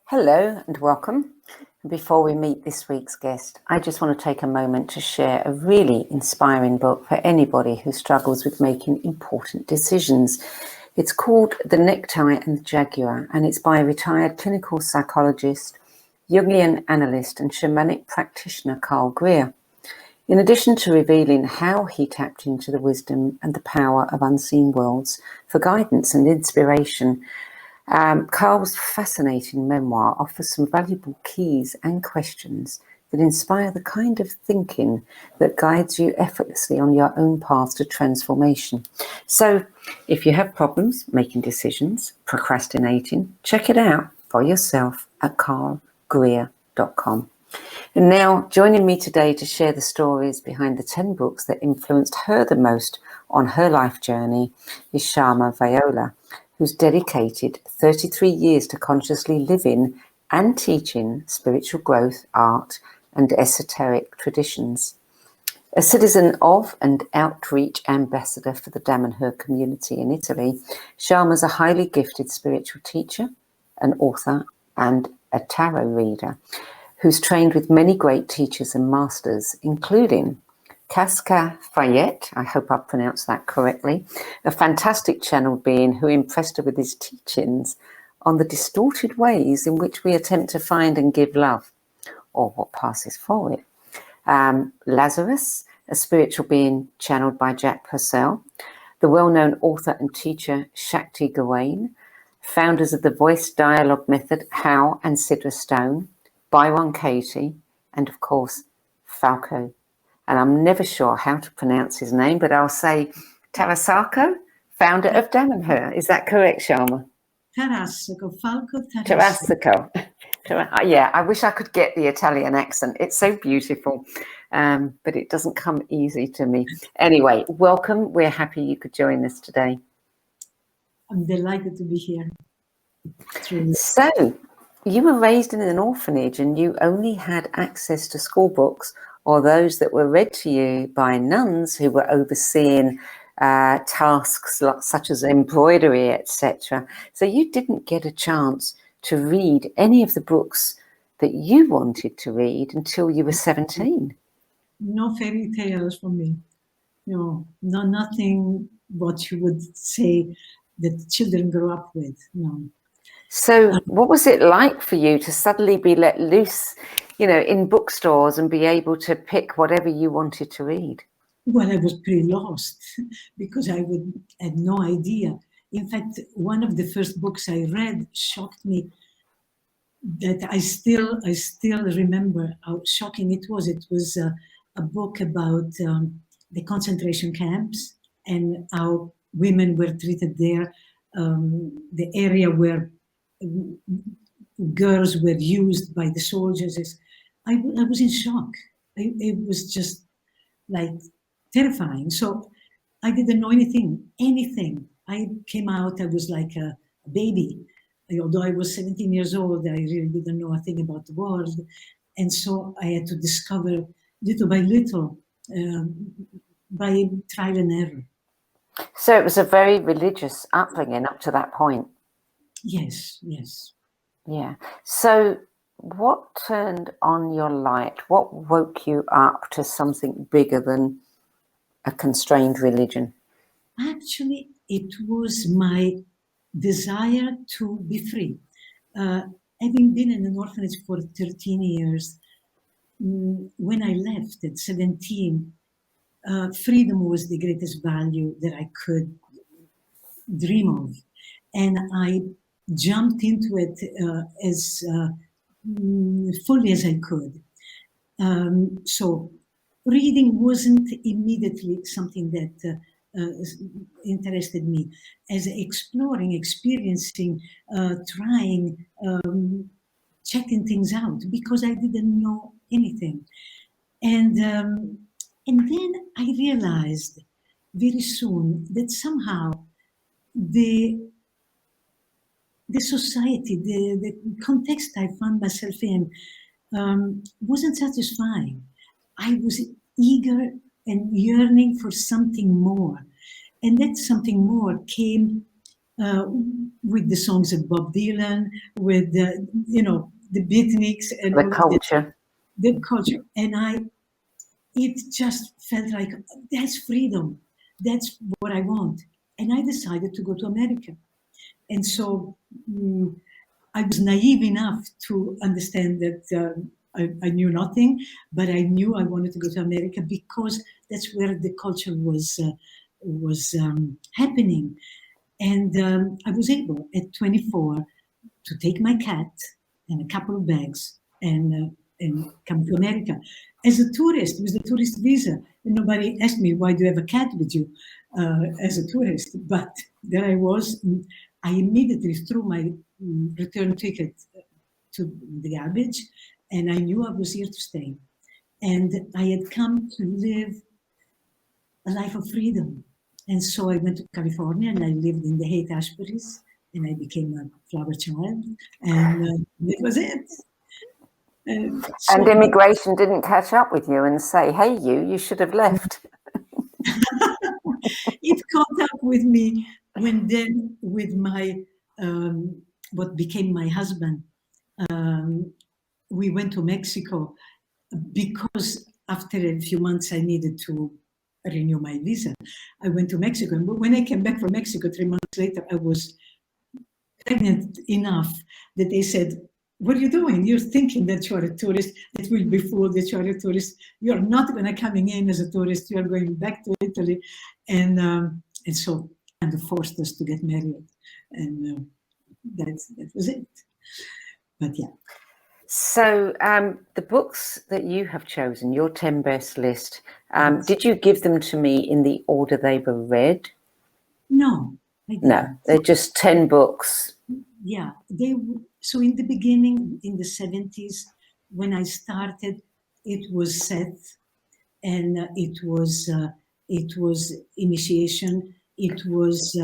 Hello and welcome. Before we meet this week's guest, I just want to take a moment to share a really inspiring book for anybody who struggles with making important decisions. It's called The Necktie and the Jaguar, and it's by retired clinical psychologist, Jungian analyst and shamanic practitioner Carl Greer. In addition to revealing how he tapped into the wisdom and the power of unseen worlds for guidance and inspiration, Carl's fascinating memoir offers some valuable keys and questions that inspire the kind of thinking that guides you effortlessly on your own path to transformation. So if you have problems making decisions, procrastinating, check it out for yourself at carlgreer.com. And now, joining me today to share the stories behind the 10 books that influenced her the most on her life journey is Shama Viola, who's dedicated 33 years to consciously living and teaching spiritual growth, art, and esoteric traditions. A citizen of and outreach ambassador for the Damanhur community in Italy, Shama's a highly gifted spiritual teacher, an author, and a tarot reader who's trained with many great teachers and masters, including Casca Fayette, I hope I pronounced that correctly, a fantastic channeled being who impressed her with his teachings on the distorted ways in which we attempt to find and give love, or what passes for it. Lazaris, a spiritual being channeled by Jack Purcell, the well-known author and teacher Shakti Gawain, founders of the voice dialogue method How and Sidra Stone, Byron Katie, and of course, Falco. And I'm never sure how to pronounce his name, but I'll say Tarasako, founder of Damanhur. Is that correct, Shama? Tarasako, Falco Tarasako. Yeah, I wish I could get the Italian accent. It's so beautiful, but it doesn't come easy to me. Anyway, welcome. We're happy you could join us today. I'm delighted to be here. So, you were raised in an orphanage and you only had access to school books or those that were read to you by nuns who were overseeing tasks such as embroidery, etc. So you didn't get a chance to read any of the books that you wanted to read until you were 17. No fairy tales for me. No, nothing what you would say that children grow up with. No. So what was it like for you to suddenly be let loose, in bookstores and be able to pick whatever you wanted to read? Well, I was pretty lost because I had no idea. In fact, one of the first books I read shocked me that I still remember how shocking it was. It was a book about the concentration camps and how women were treated there, the area where girls were used by the soldiers. I was in shock. It was just like terrifying. So I didn't know anything. I came out, I was like a baby. Although I was 17 years old, I really didn't know a thing about the world. And so I had to discover little by little, by trial and error. So it was a very religious upbringing up to that point. Yes. Yeah. So what turned on your light? What woke you up to something bigger than a constrained religion? Actually, it was my desire to be free. Having been in an orphanage for 13 years, when I left at 17, freedom was the greatest value that I could dream of. And I jumped into it as fully as I could. So reading wasn't immediately something that interested me. As exploring, experiencing, trying, checking things out, because I didn't know anything. And then I realized very soon that somehow the society, the context I found myself in wasn't satisfying. I was eager and yearning for something more. And that something more came with the songs of Bob Dylan, with the, the beatniks and The all culture. the culture. And it just felt like, that's freedom. That's what I want. And I decided to go to America. And so I was naive enough to understand that I knew nothing, but I knew I wanted to go to America because that's where the culture was happening. And I was able at 24 to take my cat and a couple of bags and come to America as a tourist with a tourist visa. And nobody asked me, why do you have a cat with you as a tourist? But there I was. I immediately threw my return ticket to the garbage, and I knew I was here to stay. And I had come to live a life of freedom. And so I went to California and I lived in the Haight-Ashburys, and I became a flower child, and that was it. And immigration didn't catch up with you and say, hey, you should have left. It caught up with me when then with my, what became my husband, we went to Mexico because after a few months I needed to renew my visa. I went to Mexico, and when I came back from Mexico 3 months later, I was pregnant enough that they said, what are you doing? You're thinking that you are a tourist, that will be fooled that you are a tourist. You're not going to coming in as a tourist. You are going back to Italy. And so kind of forced us to get married. And that was it. But yeah. So the books that you have chosen, your 10 best list, did you give them to me in the order they were read? No, I didn't. No, they're just 10 books. Yeah, so in the beginning, in the 70s, when I started, it was Seth, and it was initiation. It was.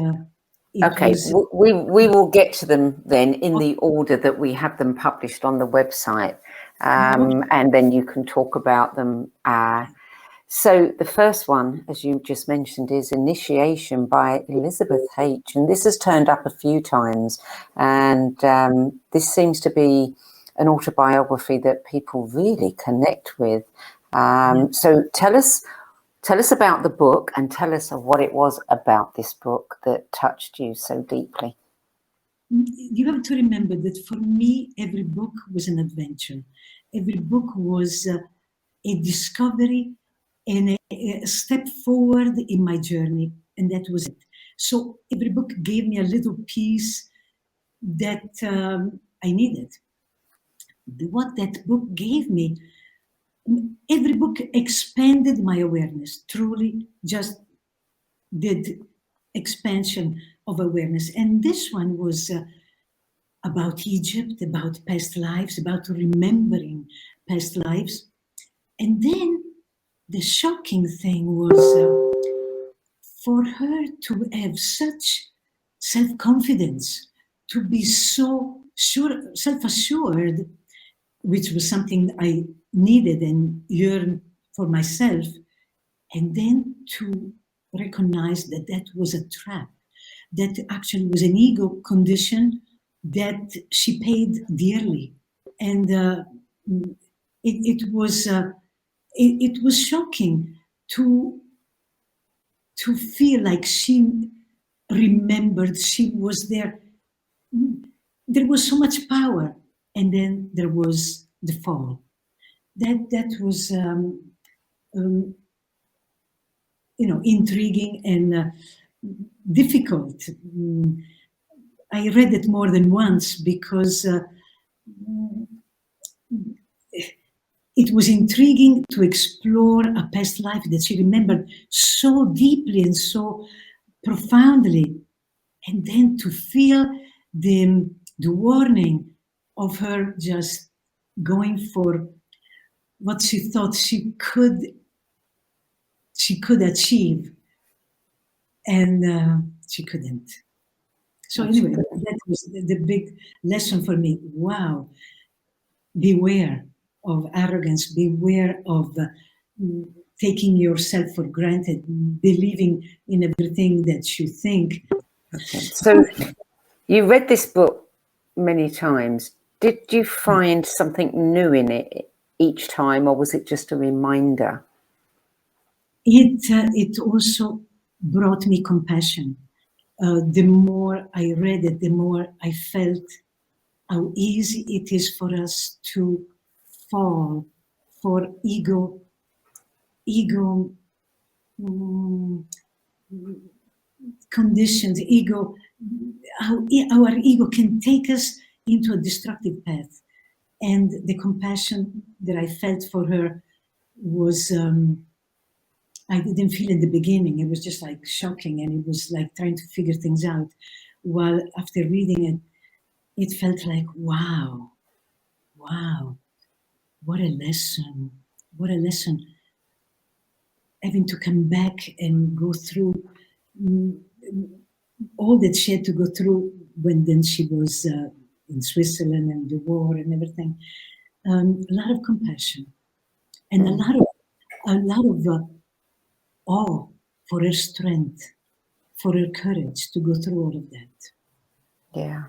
We will get to them then in the order that we have them published on the website, and then you can talk about them. So the first one, as you just mentioned, is Initiation by Elizabeth H. And this has turned up a few times. And this seems to be an autobiography that people really connect with. So tell us about the book and tell us what it was about this book that touched you so deeply. You have to remember that for me, every book was an adventure. Every book was a discovery and a step forward in my journey, and that was it. So every book gave me a little piece that I needed. What that book gave me, every book expanded my awareness, truly just did expansion of awareness. And this one was about Egypt, about past lives, about remembering past lives. And then the shocking thing was for her to have such self-confidence, to be so sure, self-assured, which was something I needed and yearned for myself, and then to recognize that that was a trap, that actually was an ego condition that she paid dearly. And it was shocking to feel like she remembered, she was there. There was so much power, and then there was the fall. That was intriguing and difficult. I read it more than once because it was intriguing to explore a past life that she remembered so deeply and so profoundly, and then to feel the warning of her just going for what she thought she could achieve, and she couldn't. So anyway, that was the big lesson for me. Wow, beware of arrogance, beware of taking yourself for granted, believing in everything that you think Okay. So you read this book many times. Did you find something new in it each time, or was it just a reminder? It also brought me compassion. The more I read it, the more I felt how easy it is for us to fall for ego conditions, how our ego can take us into a destructive path. And the compassion that I felt for her was, I didn't feel in the beginning. It was just like shocking, and it was like trying to figure things out. While after reading it, it felt like, wow, what a lesson, having to come back and go through all that she had to go through when then she was in Switzerland and the war and everything. A lot of compassion and a lot of awe for her strength, for her courage to go through all of that. Yeah.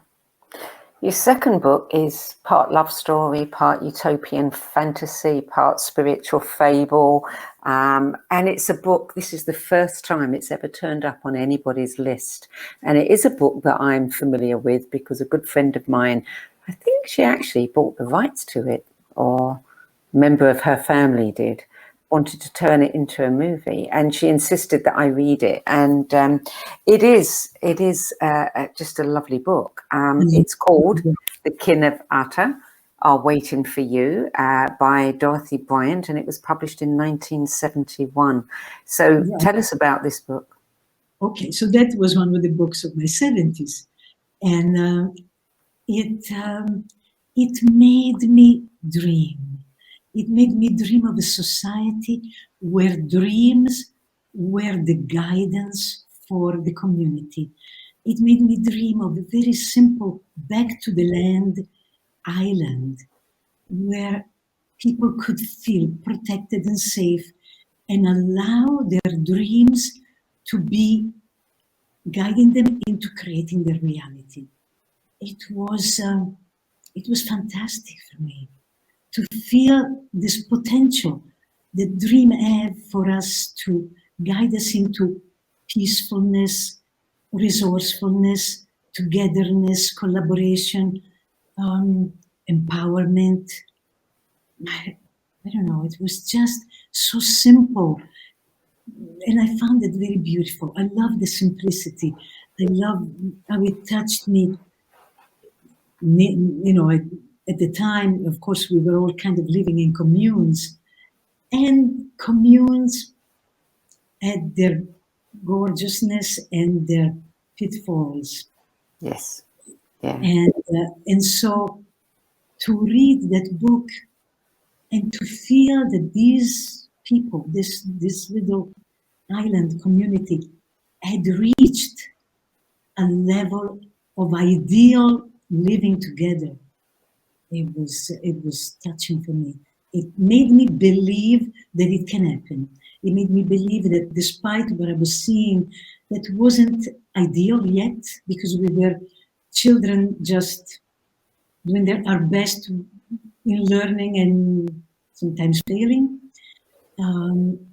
Your second book is part love story, part utopian fantasy, part spiritual fable. And it's a book, this is the first time it's ever turned up on anybody's list. And it is a book that I'm familiar with because a good friend of mine, I think she actually bought the rights to it, or a member of her family did, wanted to turn it into a movie, and she insisted that I read it. And it is just a lovely book. It's called The Kin of Ata Are Waiting for You by Dorothy Bryant, and it was published in 1971. So tell us about this book. Okay, so that was one of the books of my 70s, and it made me dream. It made me dream of a society where dreams were the guidance for the community. It made me dream of a very simple back to the land island where people could feel protected and safe and allow their dreams to be guiding them into creating their reality. It was fantastic for me to feel this potential that dream have for us to guide us into peacefulness, resourcefulness, togetherness, collaboration, empowerment. I don't know, it was just so simple. And I found it very beautiful. I love the simplicity. I love how it touched me. You know, at the time, of course, we were all kind of living in communes, and communes had their gorgeousness and their pitfalls. Yes. Yeah. And so to read that book and to feel that these people, this little island community, had reached a level of ideal living together, it was touching for me. It made me believe that it can happen. It made me believe that despite what I was seeing, that wasn't ideal yet, because we were children just doing our best in learning and sometimes failing.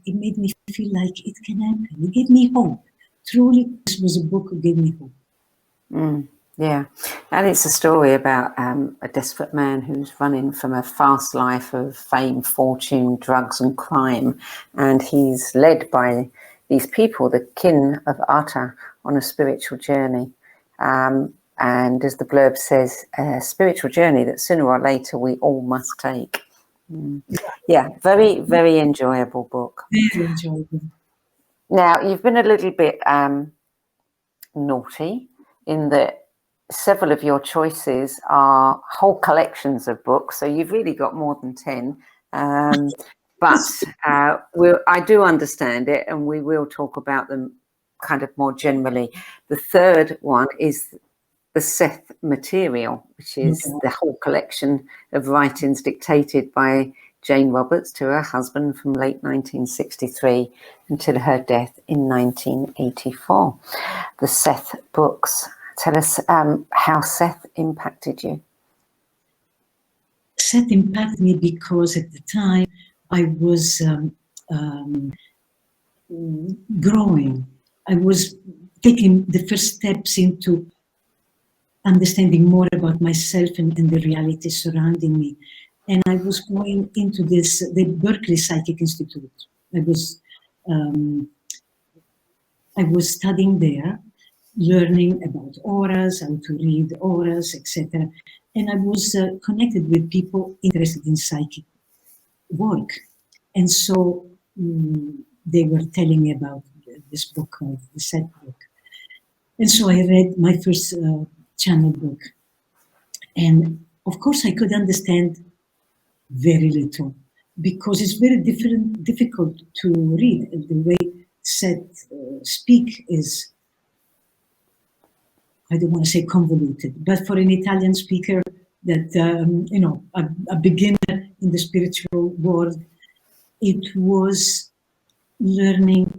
It made me feel like it can happen. It gave me hope. Truly, this was a book that gave me hope. Yeah, and it's a story about a desperate man who's running from a fast life of fame, fortune, drugs and crime, and he's led by these people, the kin of Ata, on a spiritual journey. And as the blurb says, a spiritual journey that sooner or later we all must take. Yeah, very, very enjoyable book. Very enjoyable. Now, you've been a little bit naughty in that several of your choices are whole collections of books, so you've really got more than 10. But I do understand it, and we will talk about them kind of more generally. The third one is the Seth Material, which is the whole collection of writings dictated by Jane Roberts to her husband from late 1963 until her death in 1984. The Seth books. Tell us how Seth impacted you. Seth impacted me because at the time I was growing. I was taking the first steps into understanding more about myself and the reality surrounding me. And I was going into the Berkeley Psychic Institute. I was studying there, learning about auras, how to read auras, etc. And I was connected with people interested in psychic work. And so they were telling me about this book called the Seth book. And so I read my first channel book. And of course I could understand very little because it's very difficult to read. The way Seth speak is, I don't want to say convoluted, but for an Italian speaker that, a beginner in the spiritual world, it was learning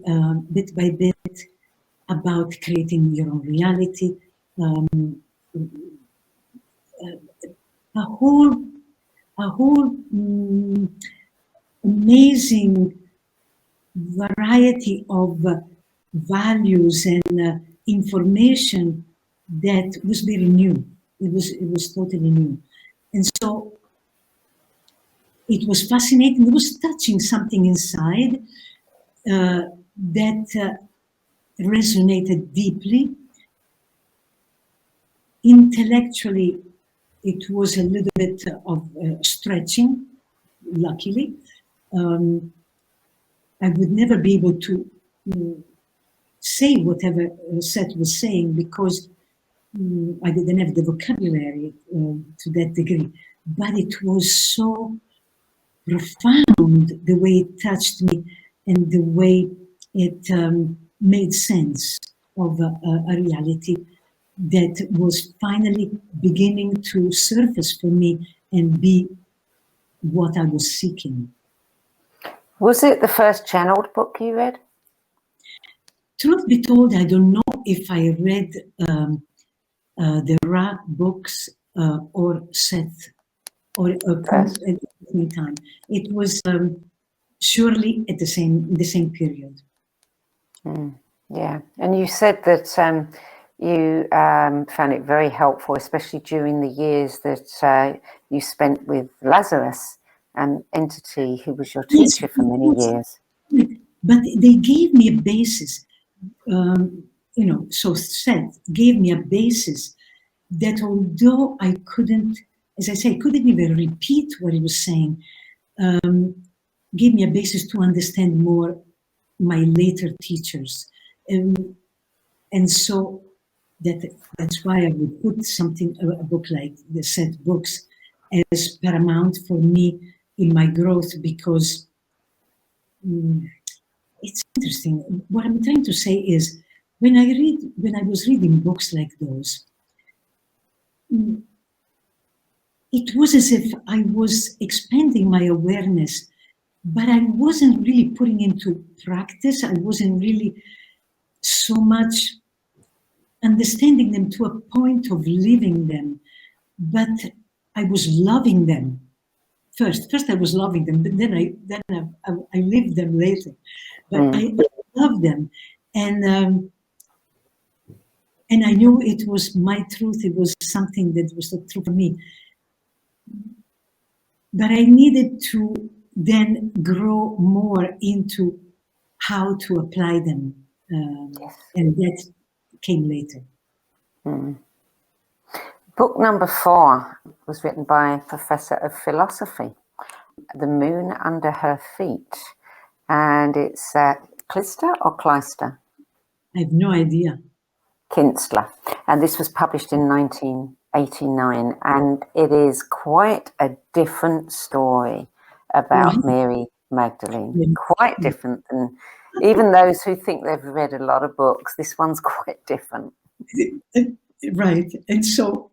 bit by bit about creating your own reality, a whole amazing variety of values and information that was very new. It was totally new. And so it was fascinating. It was touching something inside that resonated deeply. Intellectually, it was a little bit of stretching, luckily. I would never be able to say whatever Seth was saying because I didn't have the vocabulary to that degree. But it was so profound, the way it touched me and the way it made sense of a reality that was finally beginning to surface for me and be what I was seeking. Was it the first channeled book you read? Truth be told, I don't know if I read the Ra books or Seth or at the same time. It was surely at the same period. Yeah, and you said that you found it very helpful, especially during the years that you spent with Lazaris, an entity who was your teacher for many years. But they gave me a basis, so Seth gave me a basis that although I couldn't, as I say, couldn't even repeat what he was saying, gave me a basis to understand more my later teachers. And so that's why I would put a book like the Seth books as paramount for me in my growth, because it's interesting. What I'm trying to say is, when I was reading books like those, it was as if I was expanding my awareness, but I wasn't really putting into practice. I wasn't really so much understanding them to a point of living them, but I was loving them. First I was loving them, but then I lived them later. But I loved them, and I knew it was my truth. It was something that was the truth for me. But I needed to then grow more into how to apply them, and that came later. Book number 4 was written by a professor of philosophy, The Moon Under Her Feet, and it's Klister or Kleister? I have no idea. Kinstler, and this was published in 1989, and it is quite a different story about Mary Magdalene. Quite different than even those who think they've read a lot of books. This one's quite different. Right, and so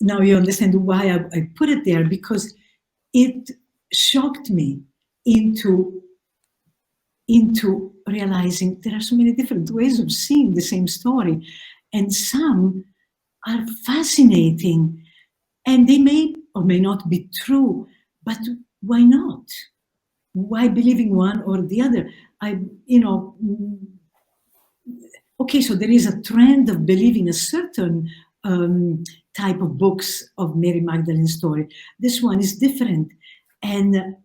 now you understand why I put it there, because it shocked me into realizing there are so many different ways of seeing the same story, and some are fascinating, and they may or may not be true, but why not? Why believing one or the other? Okay, so there is a trend of believing a certain type of books of Mary Magdalene's story. This one is different. And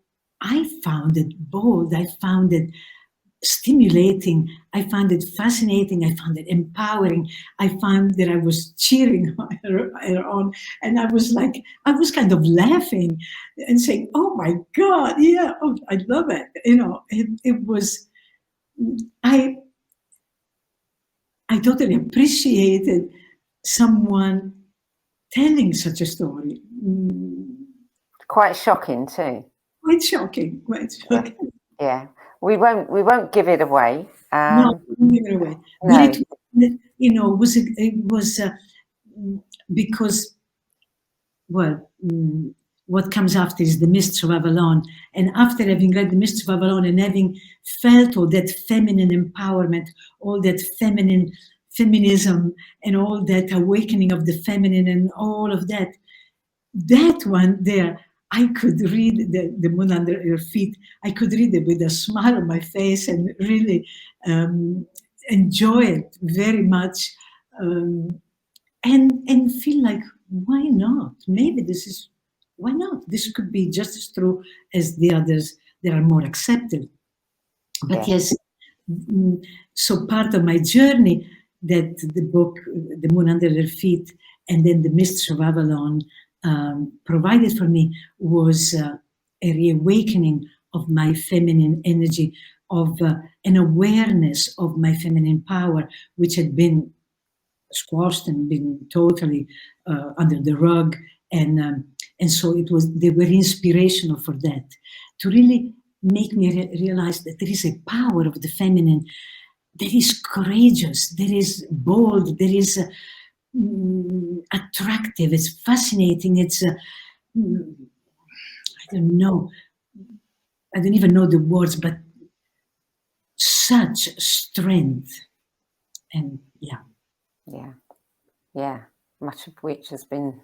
I found it bold. I found it stimulating. I found it fascinating. I found it empowering. I found that I was cheering her on. And I was kind of laughing and saying, oh my God, yeah, oh, I love it. It was, I totally appreciated someone telling such a story. Quite shocking too. Quite shocking. Yeah. We won't give it away. No, don't give it away. No. But it was because, well, what comes after is the Mists of Avalon. And after having read the Mists of Avalon and having felt all that feminine empowerment, all that feminism, and all that awakening of the feminine and all of that, that one there, I could read the Moon Under Your Feet. I could read it with a smile on my face and really enjoy it very much, and feel like, why not? Maybe why not? This could be just as true as the others that are more accepted. But yes, so part of my journey that the book, The Moon Under Their Feet, and then The Mists of Avalon provided for me was a reawakening of my feminine energy, of an awareness of my feminine power, which had been squashed and been totally under the rug. And so they were inspirational for that, to really make me realize that there is a power of the feminine that is courageous, that is bold, that is attractive, it's fascinating, it's I don't know, I don't even know the words, but such strength. And yeah, much of which has been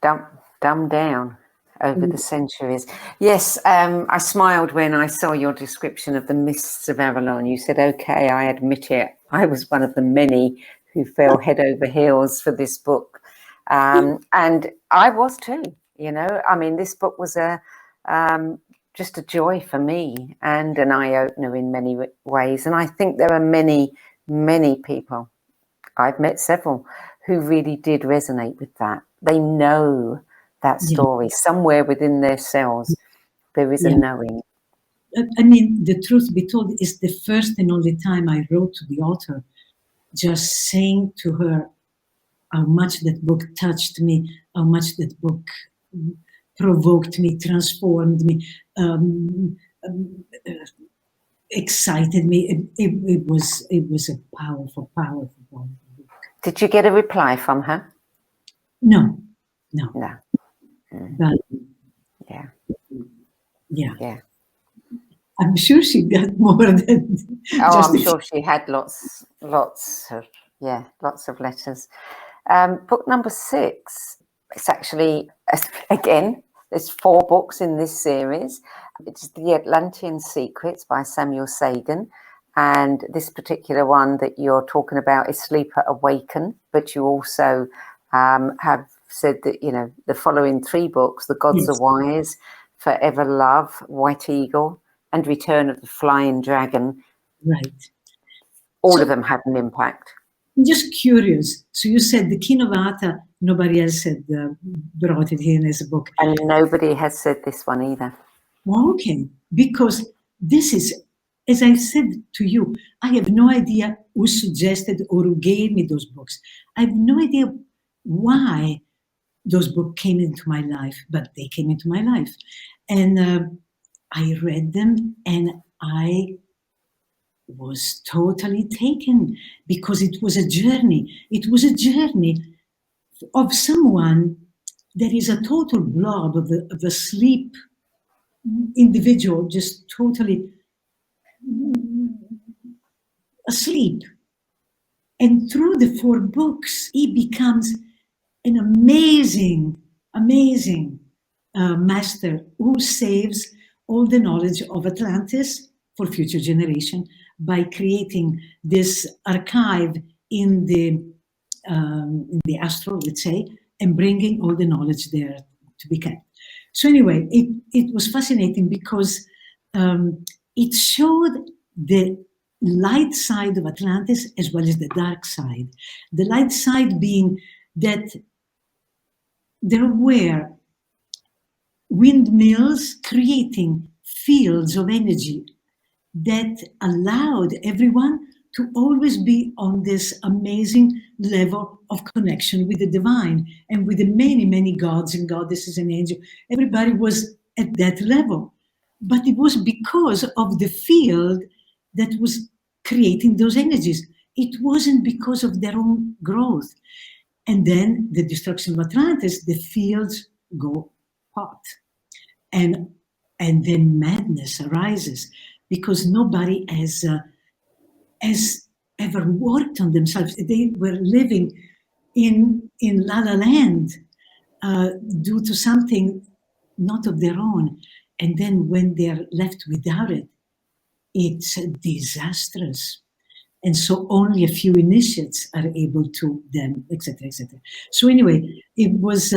dumbed down over the centuries. Yes, I smiled when I saw your description of the Mists of Avalon. You said, okay, I admit it, I was one of the many who fell head over heels for this book. And I was too, I mean, this book was just a joy for me and an eye-opener in many ways. And I think there are many, many people, I've met several, who really did resonate with that. They know that story somewhere within their cells. There is a knowing. I mean, the truth be told, is the first and only time I wrote to the author, just saying to her how much that book touched me, how much that book provoked me, transformed me, excited me. It was a powerful book. Did you get a reply from her? No. But yeah. I'm sure she got more than. I'm sure she had lots of letters. Book number 6. It's actually, again, there's 4 books in this series. It's The Atlantean Secrets by Samuel Sagan. And this particular one that you're talking about is Sleeper Awaken. But you also have said that, the following 3 books, The Gods Are Wise, Forever Love, White Eagle, and Return of the Flying Dragon. Right. All of them had an impact. I'm just curious. So you said the Kinovata, nobody else had brought it in as a book. And nobody has said this one either. Okay. Because this is, as I said to you, I have no idea who suggested or who gave me those books. I have no idea why those books came into my life, but they came into my life. And I read them and I was totally taken, because it was a journey. It was a journey of someone that is a total blob of a sleep individual just totally asleep. And through the 4 books, he becomes an amazing master who saves all the knowledge of Atlantis for future generation by creating this archive in the astral, let's say, and bringing all the knowledge there to be kept. So anyway, it was fascinating because it showed the light side of Atlantis as well as the dark side. The light side being that there were windmills creating fields of energy that allowed everyone to always be on this amazing level of connection with the divine and with the many, many gods and goddesses and angels. Everybody was at that level. But it was because of the field that was creating those energies. It wasn't because of their own growth. And then the destruction of Atlantis, the fields go hot. And then madness arises because nobody has ever worked on themselves. They were living in La La Land due to something not of their own. And then when they're left without it, it's disastrous. And so only a few initiates are able to then, etc., etc. So anyway, it was,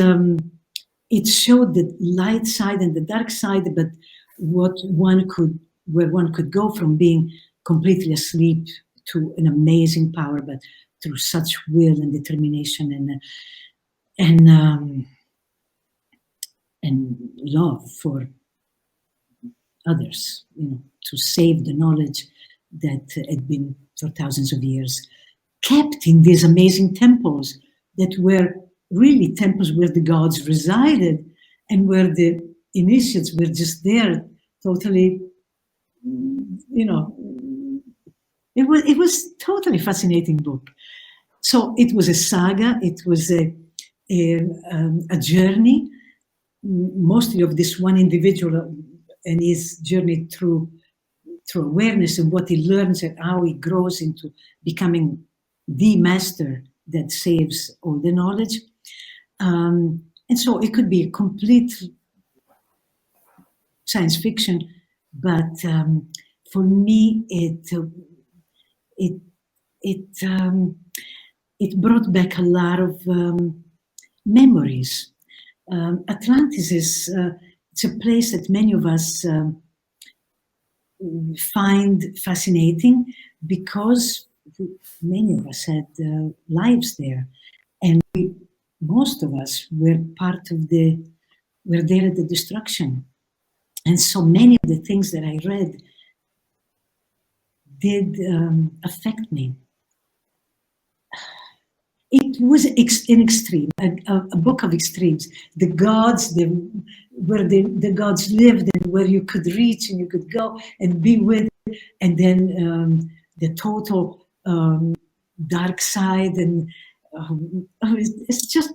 it showed the light side and the dark side, but where one could go from being completely asleep to an amazing power, but through such will and determination and love for others, to save the knowledge that had been for thousands of years kept in these amazing temples that were really temples where the gods resided and where the initiates were just there, totally, it was totally fascinating book. So it was a saga, it was a journey, mostly of this one individual and his journey through awareness and what he learns and how he grows into becoming the master that saves all the knowledge. And so it could be a complete science fiction, but for me, it brought back a lot of memories. Atlantis is it's a place that many of us find fascinating because many of us had lives there, and most of us were were there at the destruction. And so many of the things that I read did affect me. It was an extreme, a book of extremes. The gods, where the gods lived and where you could reach and you could go and be with, and then the total dark side, and it's just,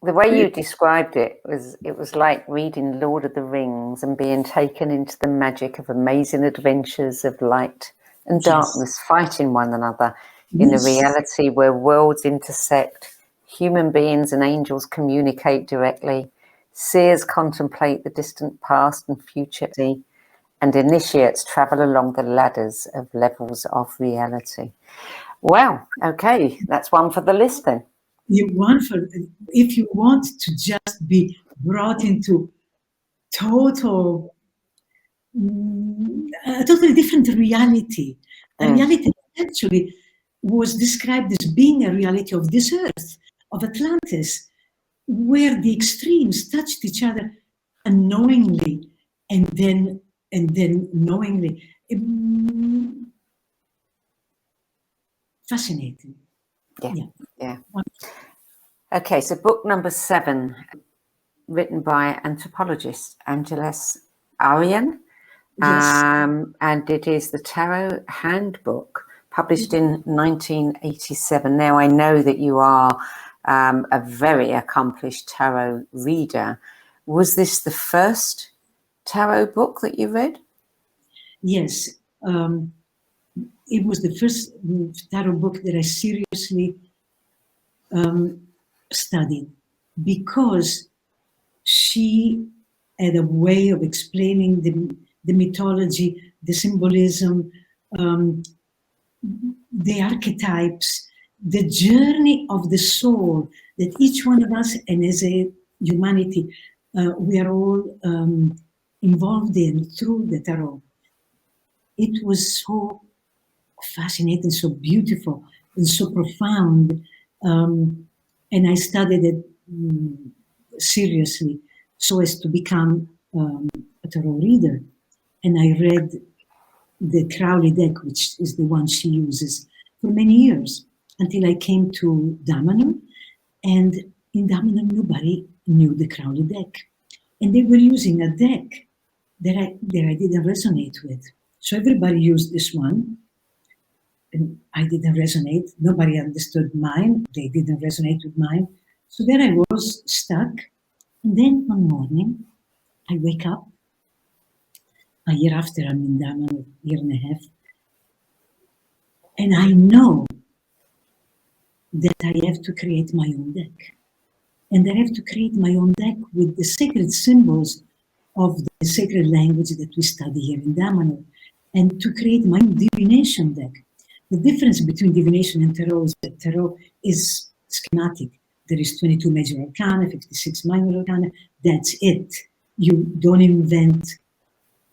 the way you described it was like reading Lord of the Rings and being taken into the magic of amazing adventures of light and darkness fighting one another in a reality where worlds intersect, human beings and angels communicate directly, seers contemplate the distant past and future, and initiates travel along the ladders of levels of reality. Wow, okay, that's one for the list then. If you want to just be brought into a totally different reality, a reality that actually was described as being a reality of this earth, of Atlantis, where the extremes touched each other unknowingly and then knowingly. Fascinating. Yeah. Okay, so book number 7, written by anthropologist Angeles Arian, and it is the Tarot Handbook, published in 1987. Now, I know that you are a very accomplished tarot reader. Was this the first tarot book that you read? Yes. It was the first tarot book that I seriously studied, because she had a way of explaining the mythology, the symbolism, the archetypes, the journey of the soul that each one of us, and as a humanity, we are all involved in through the tarot. It was so fascinating, so beautiful, and so profound. And I studied it seriously so as to become a tarot reader. And I read the Crowley deck, which is the one she uses, for many years, until I came to Damanhur. And in Damanhur, nobody knew the Crowley deck. And they were using a deck that I didn't resonate with. So everybody used this one, and I didn't resonate. Nobody understood mine. They didn't resonate with mine. So then I was stuck. And then one morning, I wake up. A year after I'm in Damanhur, year and a half. And I know that I have to create my own deck. And I have to create my own deck with the sacred symbols of the sacred language that we study here in Damanhur, and to create my own divination deck. The difference between divination and tarot is that tarot is schematic. There is 22 major arcana, 56 minor arcana. That's it. You don't invent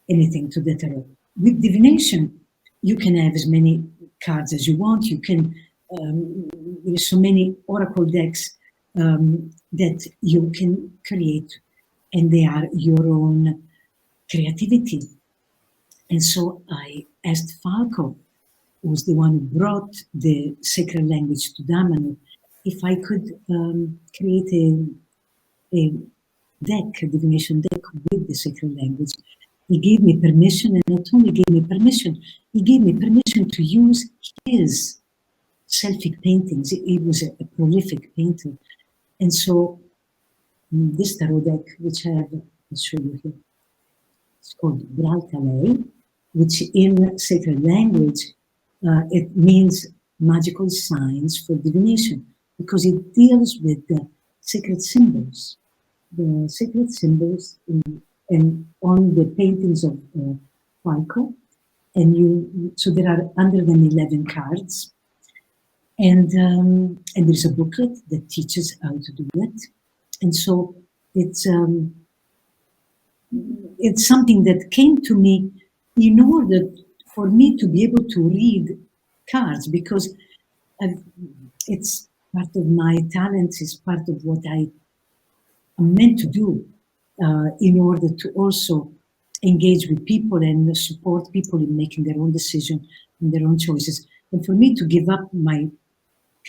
anything to the tarot. With divination, you can have as many cards as you want. You can, there's so many oracle decks that you can create, and they are your own creativity. And so I asked Falco, who was the one who brought the sacred language to Damanhur, if I could create a deck, a divination deck with the sacred language. He gave me permission, and not only gave me permission, he gave me permission to use his selfic paintings. He was a prolific painter. And so this tarot deck, which I have, I'll show you here, it's called Braltalei, which in sacred language, it means magical signs for divination, because it deals with the sacred symbols. The sacred symbols and on the paintings of Falco, and so there are 111 cards, and there's a booklet that teaches how to do it, and so it's something that came to me in order for me to be able to read cards, because it's part of my talents, is part of what I am meant to do. In order to also engage with people and support people in making their own decision and their own choices. And for me to give up my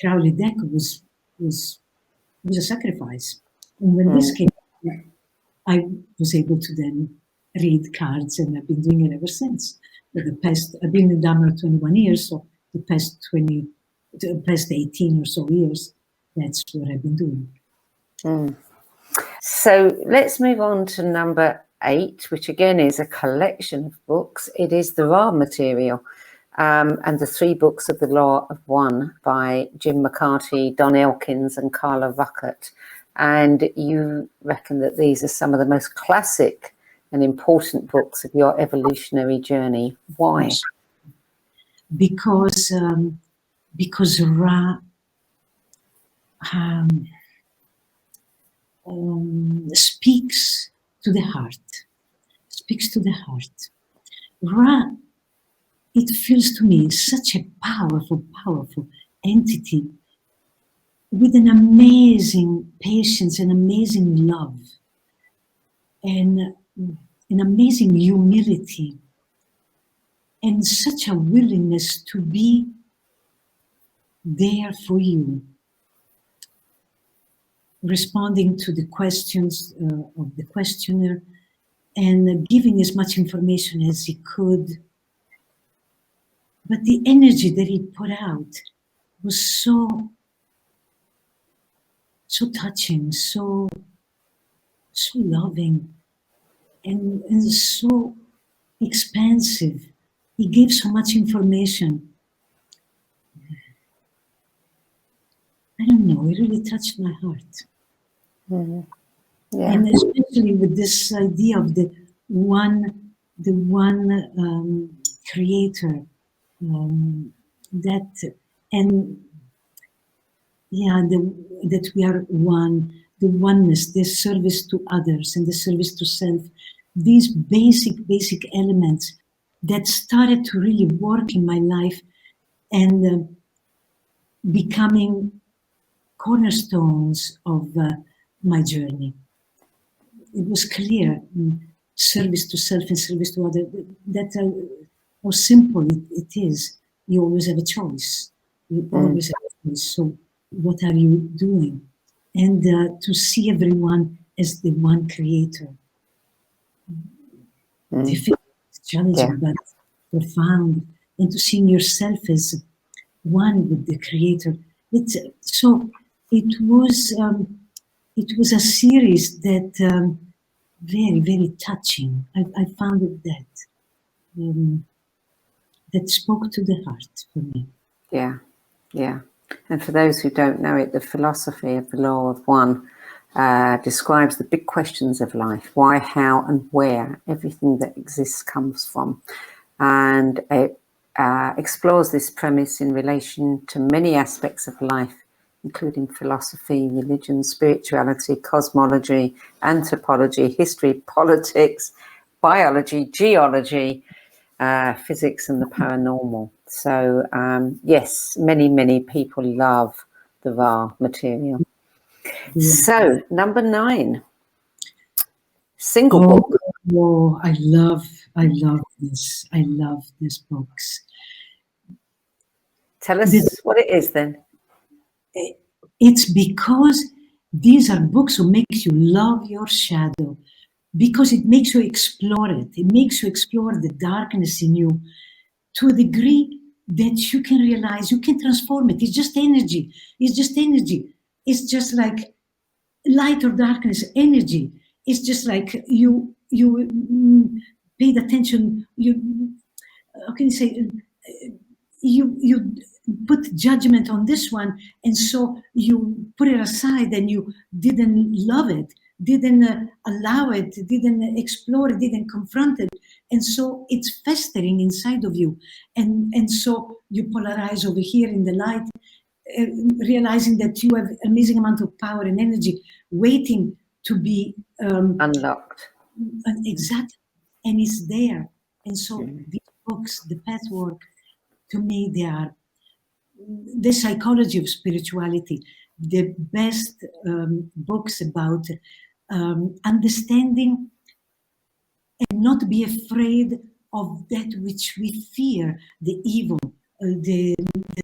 Crowley deck was a sacrifice. And when this came, I was able to then read cards, and I've been doing it ever since. For the past, I've been in Damanhur 21 years, so the past 18 or so years, that's what I've been doing. So let's move on to number 8, which again is a collection of books. It is the Ra Material, and the 3 books of the Law of One by Jim McCarty, Don Elkins, and Carla Ruckert. And you reckon that these are some of the most classic and important books of your evolutionary journey. Why? Because Ra speaks to the heart. Speaks to the heart. Ra, it feels to me such a powerful, powerful entity with an amazing patience, an amazing love, and an amazing humility, and such a willingness to be there for you, responding to the questions of the questioner, and giving as much information as he could. But the energy that he put out was so touching, so so loving, and so expansive. He gave so much information. I don't know, it really touched my heart. Yeah. And especially with this idea of the one creator, that, and yeah, that we are one, the oneness, the service to others and the service to self, these basic elements that started to really work in my life and becoming cornerstones of my journey. It was clear, service to self and service to others, that how simple it is. You always have a choice. You always have a choice. So what are you doing? And to see everyone as the one creator. Difficult, challenging, but profound. And to see yourself as one with the creator. So it was a series that very, very touching. I found it that spoke to the heart for me. Yeah, yeah. And for those who don't know it, the philosophy of the law of one describes the big questions of life: why, how, and where everything that exists comes from. And it explores this premise in relation to many aspects of life, including philosophy, religion, spirituality, cosmology, anthropology, history, politics, biology, geology, physics, and the paranormal. So yes, many people love the VAR material. So number 9, single book. Oh, I love this. I love these books. Tell us what it is then. It's because these are books that makes you love your shadow, because it makes you explore it. It makes you explore the darkness in you to a degree that you can realize you can transform it. It's just energy. It's just energy. It's just like light or darkness, energy. It's just like you paid attention. How can you say? You put judgment on this one, and so you put it aside, and you didn't love it, didn't allow it, didn't explore it, didn't confront it, and so it's festering inside of you, and so you polarize over here in the light, realizing that you have an amazing amount of power and energy waiting to be Unlocked. Exactly, and it's there. And so these books, the pathwork, to me, they are the psychology of spirituality, the best books about understanding and not be afraid of that which we fear, the evil, the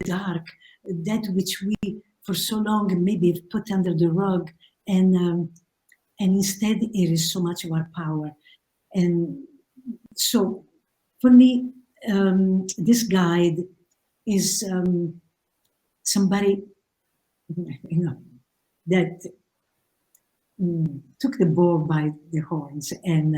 dark, that which we for so long maybe have put under the rug, and instead it is so much of our power. And so for me, this guide is somebody, that took the bull by the horns and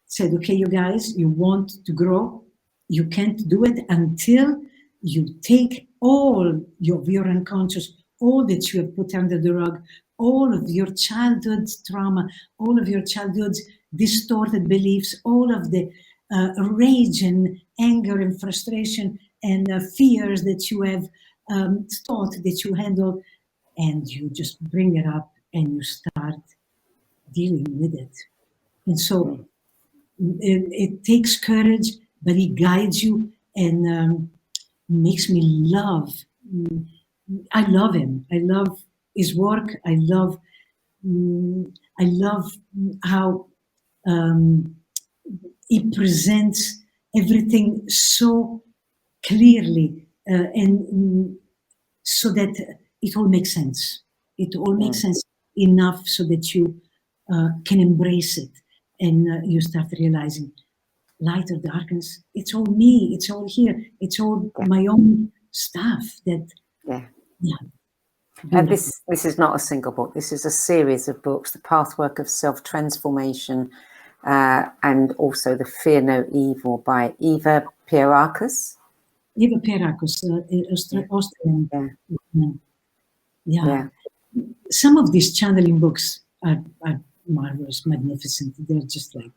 said, okay, you guys, you want to grow, you can't do it until you take all of your unconscious, all that you have put under the rug, all of your childhood trauma, all of your childhood's distorted beliefs, all of the rage and anger and frustration and fears that you have thought that you handle, and you just bring it up and you start dealing with it. And so it takes courage, but he guides you and makes me love. I love him. I love his work. I love how he presents everything so clearly and so that it all makes sense. It all makes sense enough so that you can embrace it, and you start realizing light or darkness, it's all me, it's all here, it's all my own stuff that, yeah. This is not a single book. This is a series of books, The Pathwork of Self-Transformation, and also The Fear No Evil by Eva Pierrakos. Eva Pierrakos, Austrian. Yeah. Some of these channeling books are marvelous, magnificent. They're just like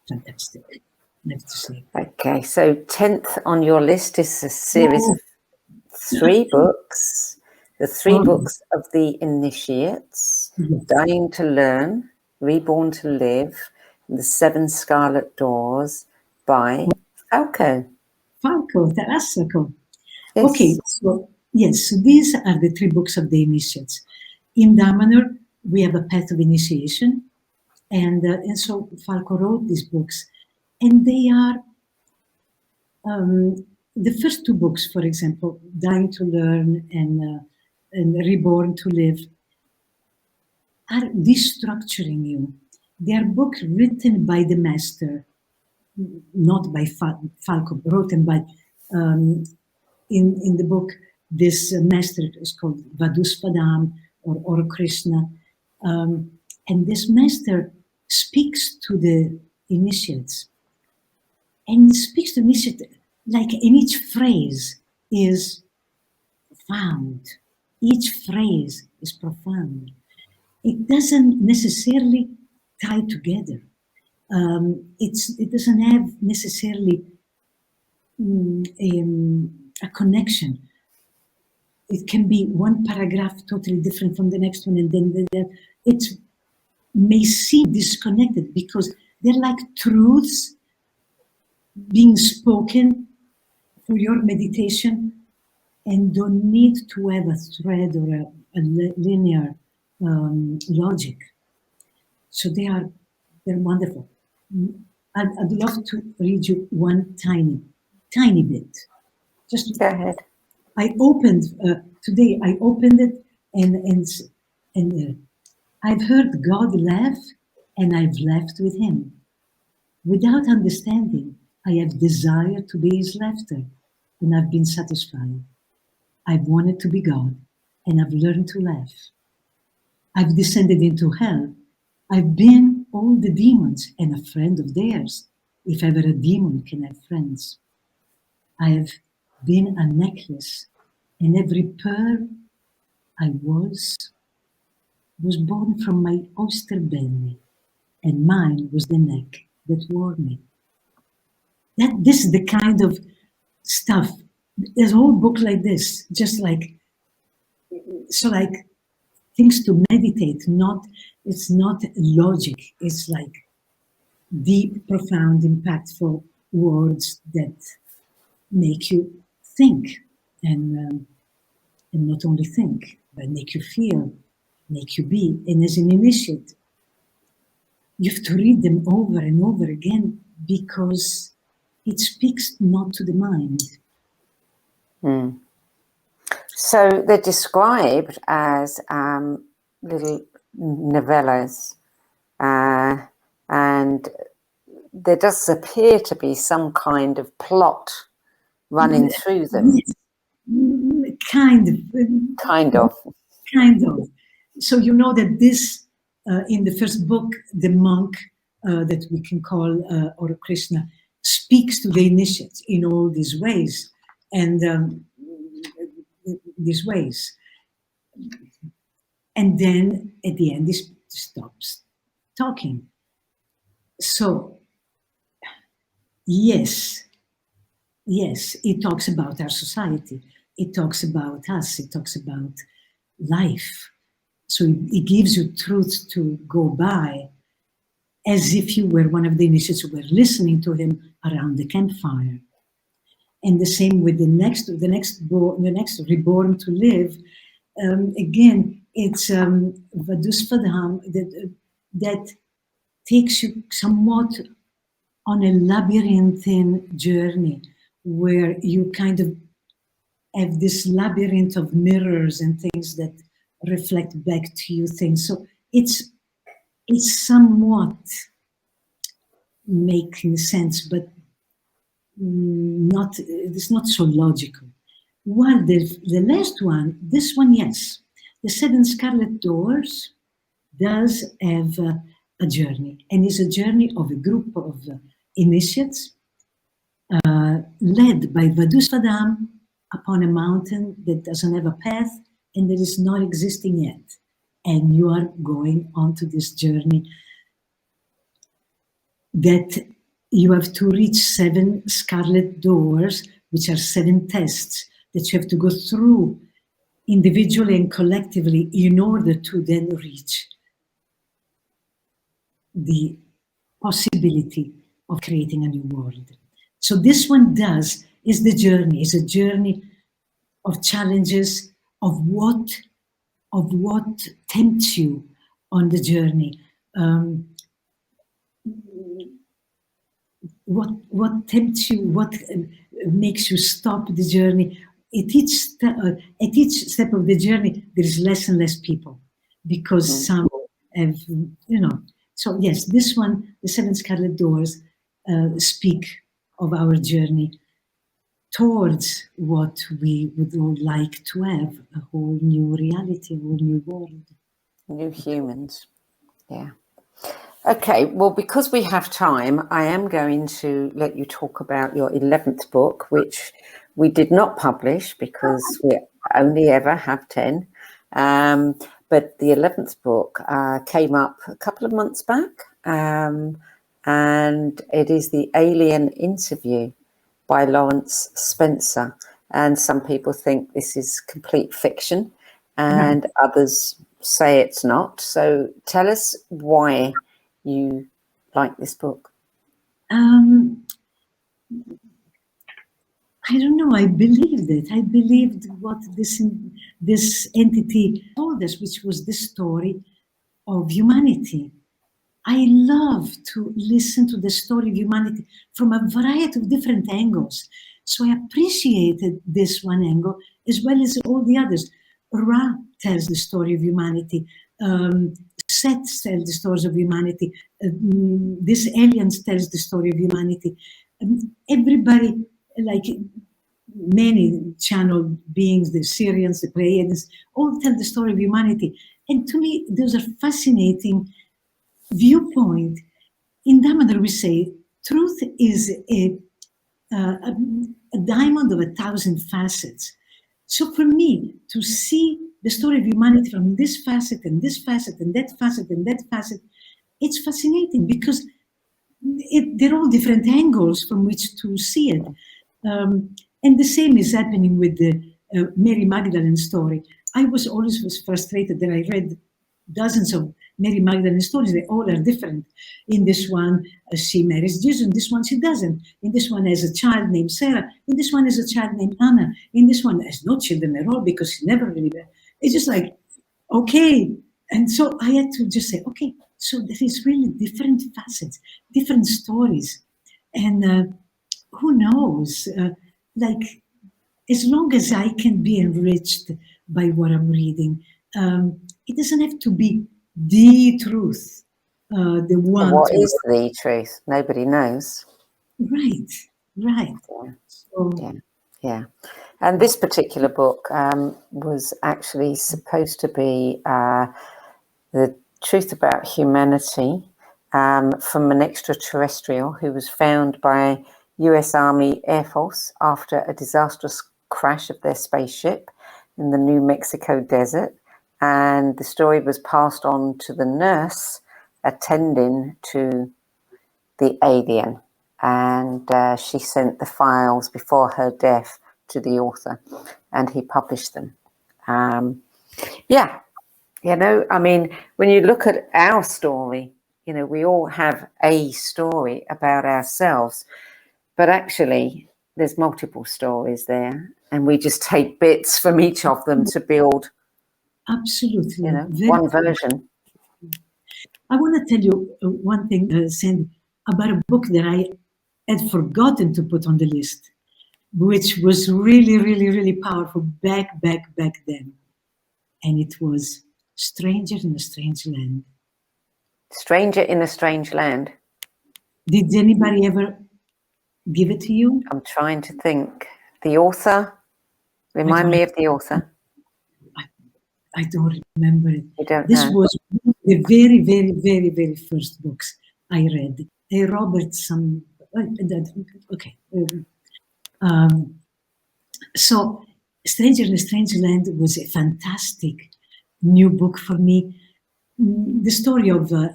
fantastic, I have to say. Okay, so 10th on your list is a series of 3 books. The 3 books of the Initiates, Dying to Learn, Reborn to Live, and The 7 Scarlet Doors by Falco. Tarasco. Yes. Okay, so yes, so these are the 3 books of the Initiates. In Damanhur, we have a path of initiation, and so Falco wrote these books, and they are the first 2 books, for example, Dying to Learn and Reborn to Live, are destructuring you. They are books written by the master, not by Falco, written by, in the book, this master is called Vaduspadam or Krishna. And this master speaks to the initiates. And speaks to initiates, like in each phrase is profound. Each phrase is profound. It doesn't necessarily tie together. It doesn't have necessarily a connection. It can be one paragraph totally different from the next one, and then it may seem disconnected because they're like truths being spoken for your meditation and don't need to have a thread or a linear logic. So they're wonderful. I'd love to read you one tiny bit. Just go ahead. I opened today. I opened it and I've heard God laugh, and I've laughed with Him. Without understanding, I have desired to be His laughter, and I've been satisfied. I've wanted to be God, and I've learned to laugh. I've descended into hell. I've been all the demons and a friend of theirs, if ever a demon can have friends. I have been a necklace, and every pearl I was born from my oyster belly, and mine was the neck that wore me. This is the kind of stuff. There's a whole book like this, just like, so like things to meditate, it's not logic, it's like deep, profound, impactful words that make you think, and not only think, but make you feel, make you be. And as an initiate, you have to read them over and over again because it speaks not to the mind. So they're described as little novellas, and there does appear to be some kind of plot running through them. Yes. Kind of. So you know that this, in the first book, the monk that we can call or Krishna speaks to the initiates in all these ways, and these ways, and then at the end he stops talking. So yes, it talks about our society. It talks about us. It talks about life. So it gives you truth to go by, as if you were one of the initiates who were listening to him around the campfire. And the same with the next Reborn to Live. Again, it's Vaduspadam that takes you somewhat on a labyrinthine journey, where you kind of have this labyrinth of mirrors and things that reflect back to you things. So it's somewhat making sense, but it's not so logical. While the last one, this one, yes, the Seven Scarlet Doors does have a journey, and is a journey of a group of initiates led by Vadusvadam upon a mountain that doesn't have a path and that is not existing yet. And you are going onto this journey that you have to reach 7 scarlet doors, which are 7 tests that you have to go through individually and collectively in order to then reach the possibility of creating a new world. So this one is the journey, is a journey of challenges, of what tempts you on the journey. What tempts you, what makes you stop the journey. At each step of the journey, there is less and less people, because some have, So yes, this one, the 7 Scarlet Doors, speak of our journey towards what we would all like to have, a whole new reality, a whole new world. New humans, yeah. Okay, well, because we have time, I am going to let you talk about your 11th book, which we did not publish because we only ever have 10. But the 11th book came up a couple of months back, and it is The Alien Interview by Lawrence Spencer. And some people think this is complete fiction, and others say it's not. So tell us why you like this book. I don't know. I believed it. I believed what this entity told us, which was the story of humanity. I love to listen to the story of humanity from a variety of different angles. So I appreciated this one angle as well as all the others. Ra tells the story of humanity. Seth tells the stories of humanity. This aliens tells the story of humanity. Everybody, like many channel beings, the Syrians, the Pleiadians, all tell the story of humanity. And to me, those are fascinating viewpoint. In Damanhur, we say truth is a diamond of 1,000 facets. So for me, to see the story of humanity from this facet and this facet and that facet and that facet, it's fascinating because they're all different angles from which to see it. And the same is happening with the Mary Magdalene story. I was always frustrated that I read dozens of Mary Magdalene stories. They all are different. In this one, she marries Jesus. In this one, she doesn't. In this one, has a child named Sarah. In this one, has a child named Anna. In this one, has no children at all because she never really. It's just like, okay. And so I had to just say, okay, so there is really different facets, different stories. And who knows? Like, as long as I can be enriched by what I'm reading, it doesn't have to be the truth. The one. What is the truth? Nobody knows. Right. Yeah. So, yeah. And this particular book was actually supposed to be the truth about humanity from an extraterrestrial who was found by US Army Air Force after a disastrous crash of their spaceship in the New Mexico desert. And the story was passed on to the nurse attending to the alien. And she sent the files before her death to the author, and he published them. Yeah, you know, I mean, when you look at our story, you know, we all have a story about ourselves, but actually there's multiple stories there, and we just take bits from each of them to build, absolutely, you know, one version. I want to tell you one thing, Sandie, about a book that I had forgotten to put on the list, which was really, really, really powerful back then. And it was Stranger in a Strange Land. Stranger in a Strange Land. Did anybody ever give it to you? I'm trying to think. The author? Remind me of the author. I don't remember it. You don't This know? was the very, very, very, very first books I read. Robert some. Okay. So, Stranger in a Strange Land was a fantastic new book for me. The story of a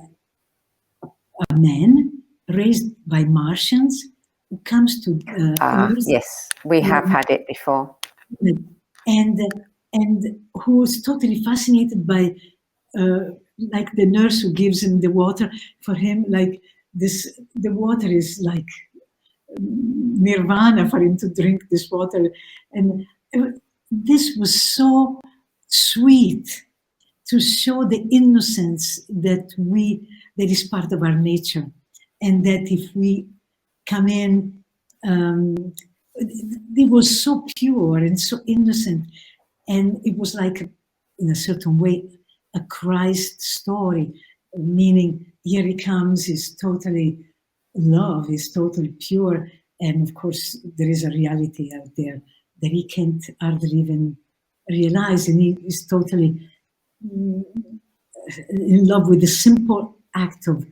man raised by Martians who comes to Earth. Yes, we have had it before. And who was totally fascinated by like the nurse who gives him the water. For him, like this, the water is like nirvana for him to drink this water. And this was so sweet to show the innocence that is part of our nature, and that if we come in, it was so pure and so innocent, and it was like, in a certain way, a Christ story, meaning here he comes, he's totally love, is totally pure, and of course there is a reality out there that he can't hardly even realize, and he is totally in love with the simple act of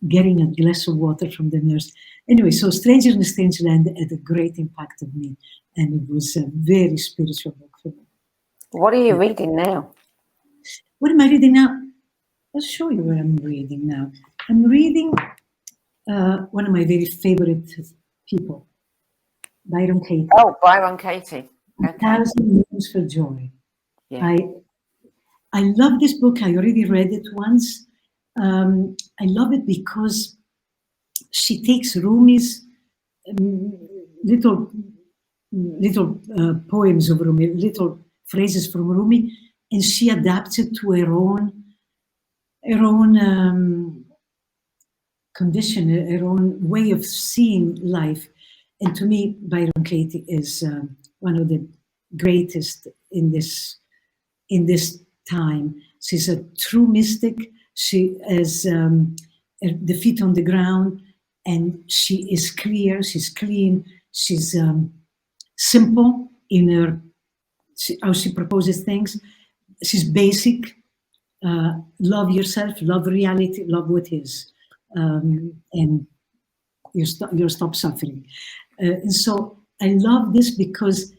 getting a glass of water from the nurse. Anyway, so Stranger in a Strange Land had a great impact on me, and it was a very spiritual book for me. What are you reading now? What am I reading now? I'll show you what I'm reading now. I'm reading one of my very favorite people, Byron Katie. Oh, Byron Katie. Okay. 1,000 Names for Joy. Yeah. I love this book. I already read it once. I love it because she takes Rumi's little poems of Rumi, little phrases from Rumi, and she adapts it to her own condition, her own way of seeing life. And to me, Byron Katie is one of the greatest in this time. She's a true mystic. She has the feet on the ground, and she is clear. She's clean. She's simple in her how she proposes things. She's basic. Love yourself. Love reality. Love what is, and you'll stop suffering. And so I love this because,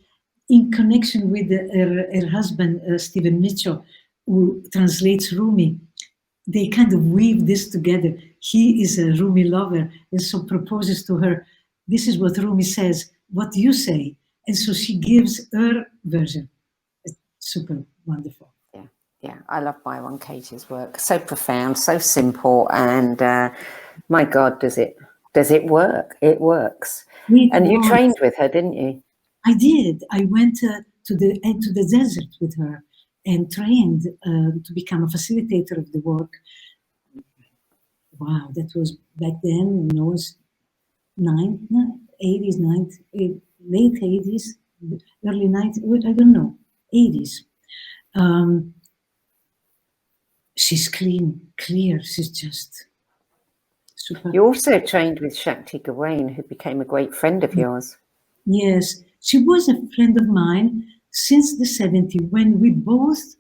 in connection with her husband, Stephen Mitchell, who translates Rumi, they kind of weave this together. He is a Rumi lover, and so proposes to her, this is what Rumi says, what do you say? And so she gives her version. It's super wonderful. Yeah, I love Byron Katie's work. So profound, so simple, and my God, does it work? It works. And you trained with her, didn't you? I did. I went to the desert with her and trained to become a facilitator of the work. Wow, that was back then. It was late 80s, early 90s. I don't know, 80s. She's clear. She's just super. You also trained with Shakti Gawain, who became a great friend of yours. Yes, she was a friend of mine since the 70s, when we both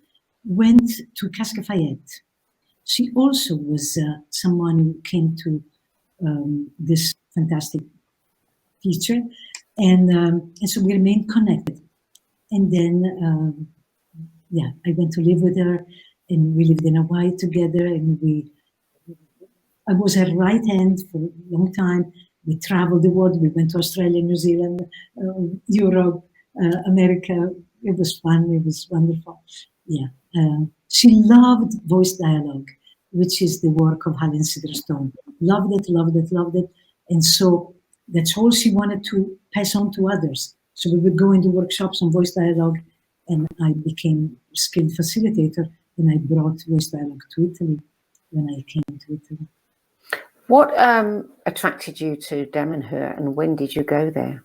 went to Cascafayette. She also was someone who came to this fantastic teacher, and so we remained connected. And then, I went to live with her, and we lived in Hawaii together, and I was her right hand for a long time. We traveled the world. We went to Australia, New Zealand, Europe, America. It was fun. It was wonderful. Yeah. She loved voice dialogue, which is the work of Helen Siderstone. Loved it. And so that's all she wanted to pass on to others. So we would go into workshops on voice dialogue, and I became a skilled facilitator, and I brought voice dialogue to Italy when I came to Italy. What attracted you to Damanhur, and when did you go there?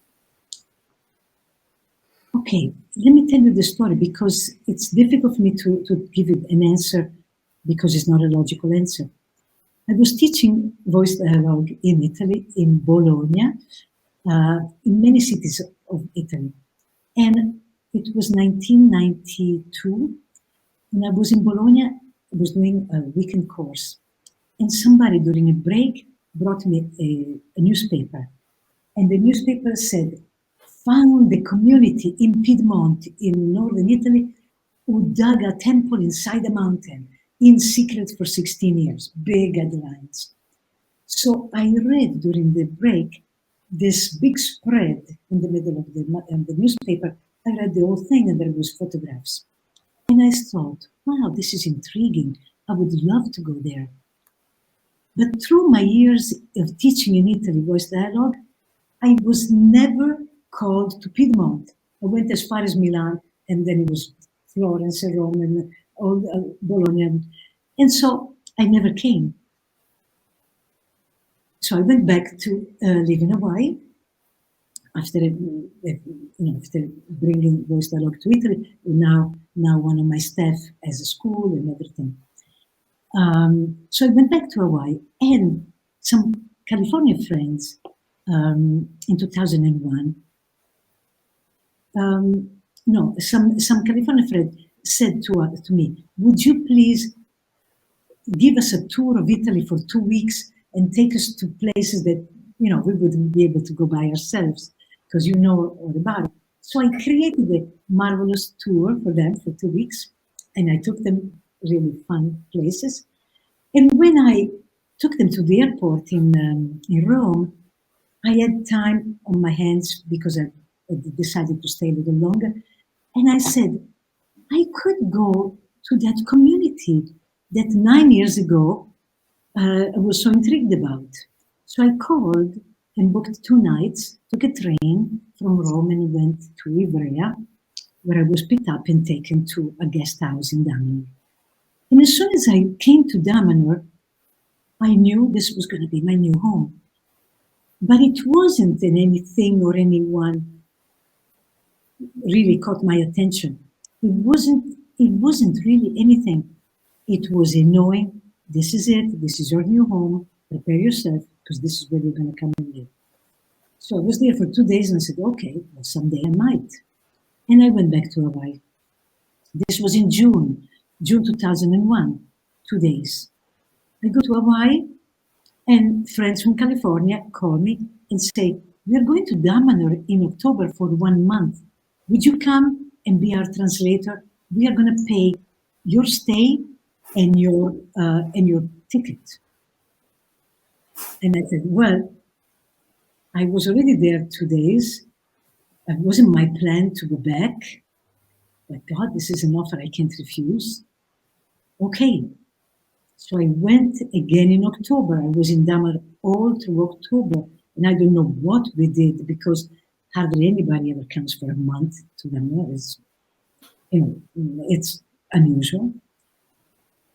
Okay, let me tell you the story, because it's difficult for me to give it an answer, because it's not a logical answer. I was teaching voice dialogue in Italy, in Bologna, in many cities of Italy. And it was 1992, and I was in Bologna. I was doing a weekend course, and somebody during a break brought me a newspaper, and the newspaper said, found the community in Piedmont in northern Italy who dug a temple inside a mountain in secret for 16 years, big headlines. So I read during the break this big spread in the middle of the newspaper. I read the whole thing, and there was photographs. And I thought, wow, this is intriguing. I would love to go there. But through my years of teaching in Italy voice dialogue, I was never called to Piedmont. I went as far as Milan, and then it was Florence and Rome and all Bologna. And so I never came. So I went back to live in Hawaii after bringing voice dialogue to Italy. Now one of my staff has a school and everything. So I went back to Hawaii, and some California friends in 2001. Some California friend said to me, "Would you please give us a tour of Italy for 2 weeks and take us to places that we wouldn't be able to go by ourselves because you know all about it." So I created a marvelous tour for them for 2 weeks, and I took them really fun places. And when I took them to the airport in Rome, I had time on my hands because I decided to stay a little longer. And I said, I could go to that community that 9 years ago I was so intrigued about. So I called and booked 2 nights, took a train from Rome and went to Ivrea, where I was picked up and taken to a guest house in Damanhur. And as soon as I came to Damanhur, I knew this was going to be my new home. But it wasn't in anything or anyone really caught my attention. It wasn't really anything. It was a knowing, this is it, this is your new home, prepare yourself, because this is where you're going to come and live. So I was there for 2 days, and I said, okay, well, someday I might. And I went back to Hawaii. This was in June 2001, 2 days. I go to Hawaii, and friends from California call me and say, we're going to Damanhur in October for 1 month. Would you come and be our translator? We are going to pay your stay and your ticket. And I said, well, I was already there 2 days. It wasn't my plan to go back. But God, this is an offer I can't refuse. Okay. So I went again in October. I was in Damanhur all through October. And I don't know what we did, because hardly anybody ever comes for a month to Damanhur. It's unusual.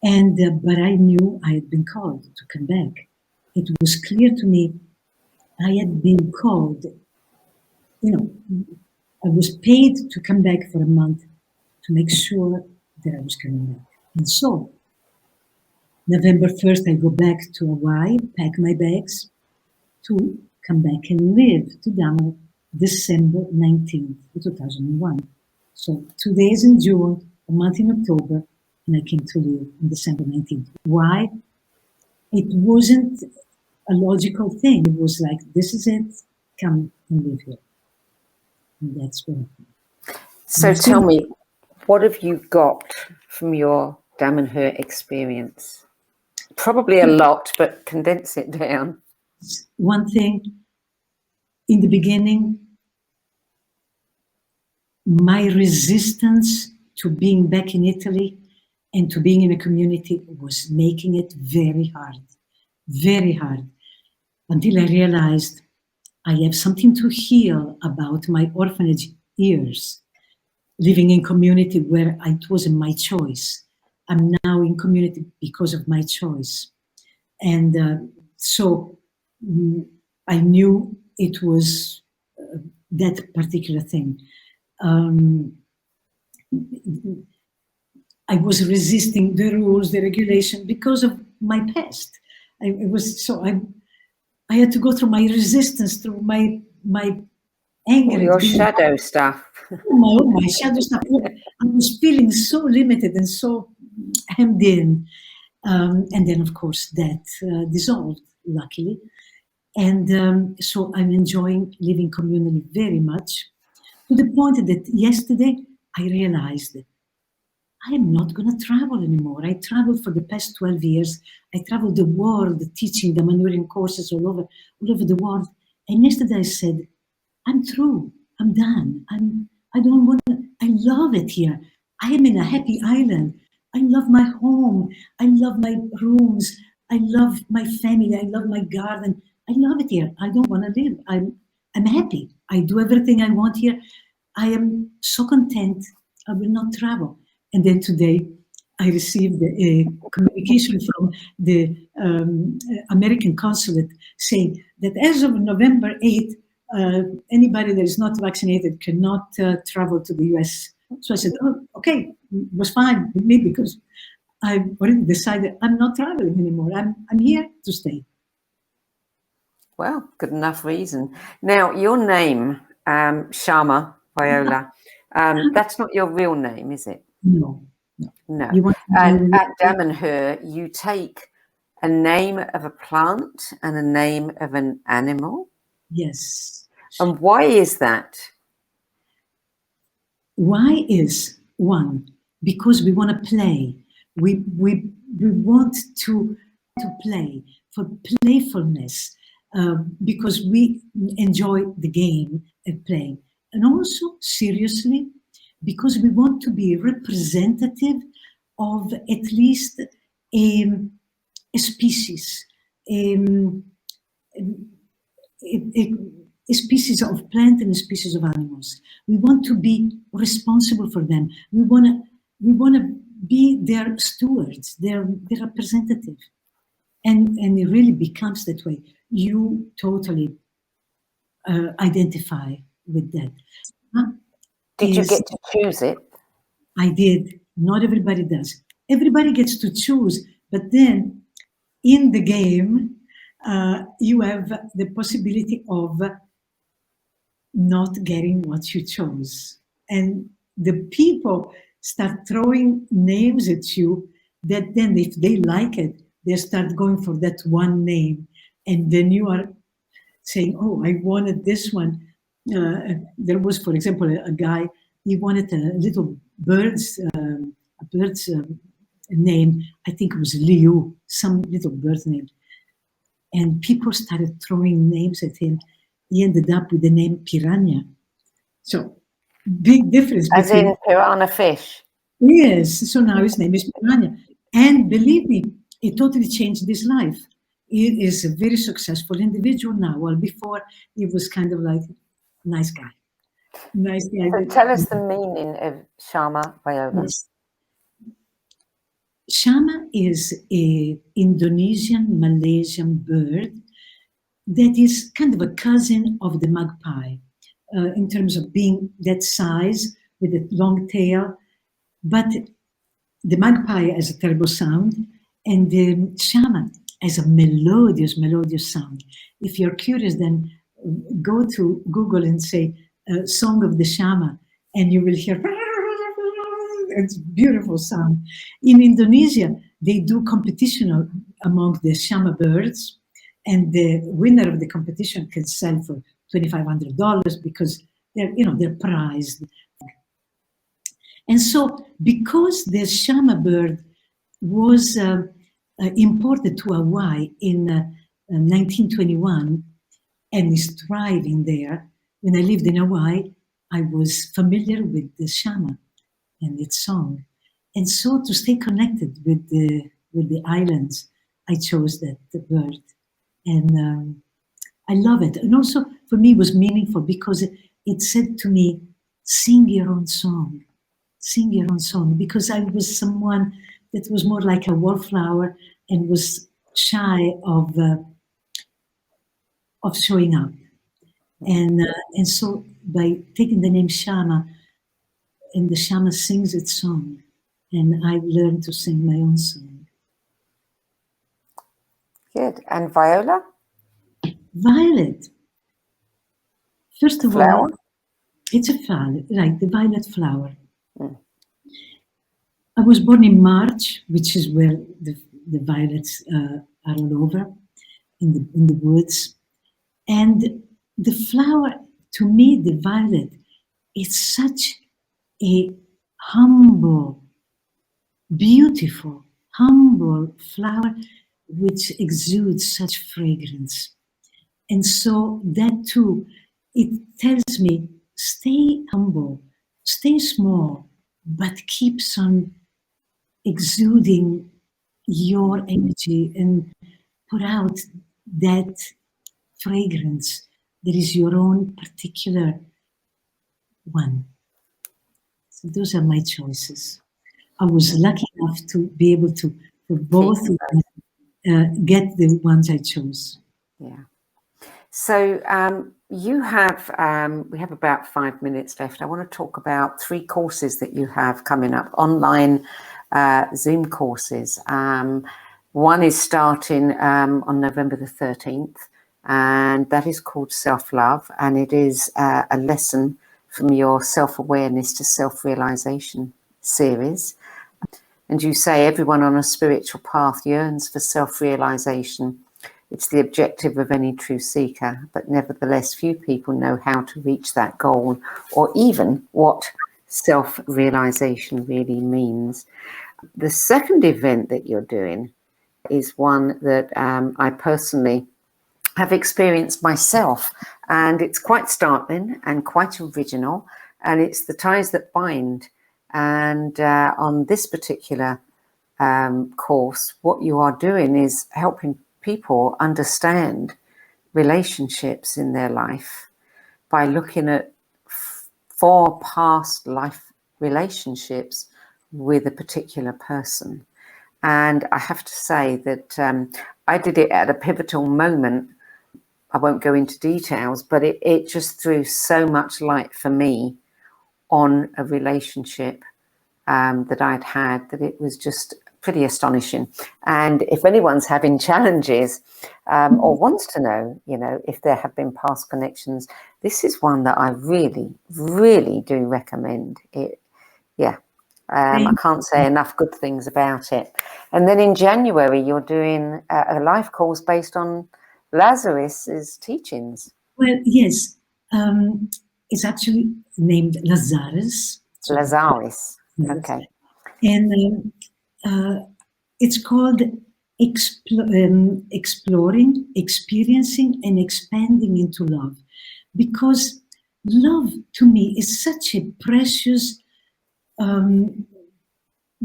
And but I knew I had been called to come back. It was clear to me I had been called. I was paid to come back for a month to make sure that I was coming back. And so, November 1st, I go back to Hawaii, pack my bags to come back and live to Damanhur December 19th, 2001. So 2 days in June, a month in October, and I came to live on December 19th. Why? It wasn't a logical thing. It was like, this is it, come and live here. And that's what happened. So tell me, what have you got from your Damanhur experience? Probably a lot, but condense it down. One thing, in the beginning, my resistance to being back in Italy and to being in a community was making it very hard, until I realized I have something to heal about my orphanage years, living in community where it wasn't my choice. I'm now in community because of my choice. And so I knew it was that particular thing. I was resisting the rules, the regulation, because of my past. I had to go through my resistance, through my anger All at your being shadow stuff. oh my shadow stuff. I was feeling so limited and so hemmed in. And then, of course, that dissolved, luckily. And so I'm enjoying living communally very much, to the point that yesterday I realized that I am not going to travel anymore. I traveled for the past 12 years. I traveled the world teaching Damanhurian courses all over the world. And yesterday I said, I'm through. I'm done. I don't want to. I love it here. I am in a happy island. I love my home. I love my rooms. I love my family. I love my garden. I love it here. I don't want to live. I'm happy. I do everything I want here. I am so content. I will not travel. And then today, I received a communication from the American consulate saying that as of November 8th, anybody that is not vaccinated cannot travel to the US. So I said, oh, okay, it was fine with me because I've already decided I'm not traveling anymore. I'm here to stay. Well, good enough reason. Now, your name, Shama Viola, that's not your real name, is it? No. No. You want And at Damanhur, you take a name of a plant and a name of an animal? Yes. And why is that? Why is one? Because we want to play. We want to play for playfulness, because we enjoy the game and playing, and also seriously because we want to be representative of at least a species, a species of plant and a species of animals. We want to be responsible for them. We want to be their stewards, their representative. And it really becomes that way. You totally identify with that. Did you get to choose it? I did. Not everybody does. Everybody gets to choose, but then in the game, you have the possibility of not getting what you chose. And the people start throwing names at you that then, if they like it, they start going for that one name. And then you are saying, oh, I wanted this one. There was, for example, a guy, he wanted a little bird's name. I think it was Liu, some little bird's name. And people started throwing names at him. He ended up with the name Piranha. So, big difference. As in piranha fish? Yes. So now his name is Piranha. And believe me, it totally changed his life. He is a very successful individual now. Well, before, he was kind of like a nice guy. Nice guy. So tell us the meaning of Shama Viola. Yes. Shama is an Indonesian Malaysian bird that is kind of a cousin of the magpie in terms of being that size with a long tail. But the magpie has a terrible sound, and the Shama has a melodious sound. If you're curious, then go to Google and say "Song of the Shama," and you will hear it's beautiful sound. In Indonesia, they do competition among the Shama birds, and the winner of the competition can sell for $2,500 because they're prized. And so, because the Shama bird was imported to Hawaii in 1921 and is thriving there, when I lived in Hawaii, I was familiar with the Shama and its song. And so, to stay connected with the islands, I chose that bird. And I love it. And also, for me, it was meaningful because it said to me, sing your own song. Sing your own song, because I was someone that was more like a wallflower and was shy of showing up, and so by taking the name Shama, and the Shama sings its song, and I learned to sing my own song. Good. And Viola? Violet. First of all, Flower? it's a flower, right? The violet flower. Mm. I was born in March, which is where the violets are all over in the woods. And the flower, to me, the violet, is such a humble, beautiful, humble flower which exudes such fragrance. And so that too, it tells me, stay humble, stay small, but keeps on exuding your energy and put out that fragrance that is your own particular one. So those are my choices. I was lucky enough to be able to, for both, get the ones I chose. Yeah. So you have, we have about 5 minutes left. I want to talk about 3 courses that you have coming up, online Zoom courses. One is starting on November the 13th, and that is called Self-Love, and it is a lesson from your self-awareness to self-realization series. And you say everyone on a spiritual path yearns for self-realization. It's the objective of any true seeker, but nevertheless, few people know how to reach that goal or even what self-realization really means. The second event that you're doing is one that I personally have experienced myself, and it's quite startling and quite original, and it's the ties that bind. And on this particular course, what you are doing is helping people understand relationships in their life by looking at 4 past life relationships with a particular person. And I have to say that I did it at a pivotal moment. I won't go into details, but it just threw so much light for me on a relationship that I'd had, that it was just pretty astonishing. And if anyone's having challenges or wants to know, if there have been past connections, this is one that I really, really do recommend. I can't say enough good things about it. And then in January, you're doing a life course based on Lazaris's teachings. Well, yes, it's actually named Lazaris. Lazaris. Okay. And it's called Exploring, Experiencing, and Expanding into Love. Because love, to me, is such a precious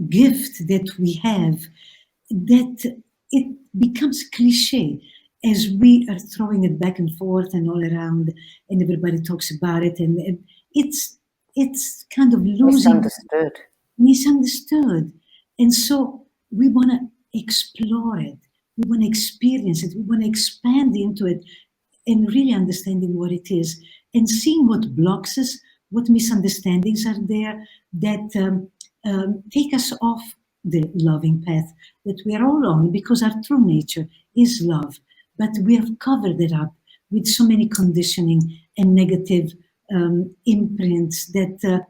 gift that we have, that it becomes cliche as we are throwing it back and forth and all around, and everybody talks about it, and it's kind of losing, misunderstood. And so we want to explore it, we want to experience it, we want to expand into it, and really understanding what it is, and seeing what blocks us, what misunderstandings are there that take us off the loving path that we are all on, because our true nature is love. But we have covered it up with so many conditioning and negative imprints that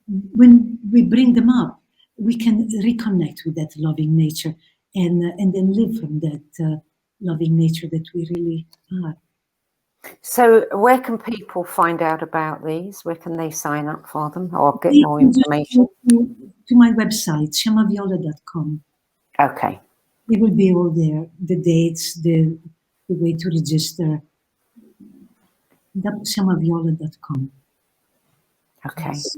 when we bring them up, we can reconnect with that loving nature and then live from that loving nature that we really are. So where can people find out about these? Where can they sign up for them or get more information? To my website, shamaviola.com. Okay. It will be all there, the dates, the way to register. Shamaviola.com. Okay. Yes.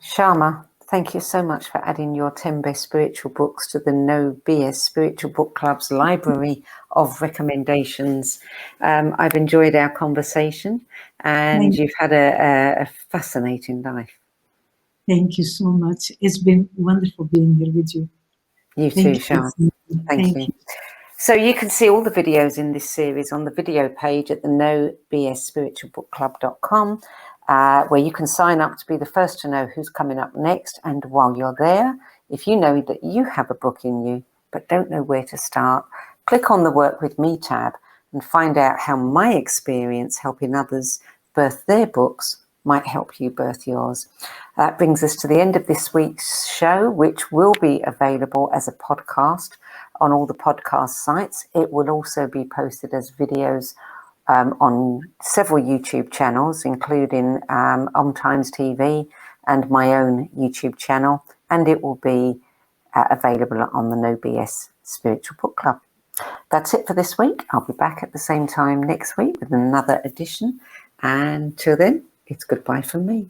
Shama, thank you so much for adding your 10 best spiritual books to the No BS Spiritual Book Club's library of recommendations. I've enjoyed our conversation, and you've had a fascinating life. Thank you so much. It's been wonderful being here with you. You too, Shama. Thank you. So you can see all the videos in this series on the video page at the nobsspiritualbookclub.com, where you can sign up to be the first to know who's coming up next. And while you're there, if you know that you have a book in you but don't know where to start, click on the Work With Me tab and find out how my experience helping others birth their books might help you birth yours. That brings us to the end of this week's show, which will be available as a podcast on all the podcast sites. It will also be posted as videos on several YouTube channels, including Times TV and my own YouTube channel, and it will be available on the No BS Spiritual Book Club. That's it for this week. I'll be back at the same time next week with another edition. And till then, it's goodbye from me.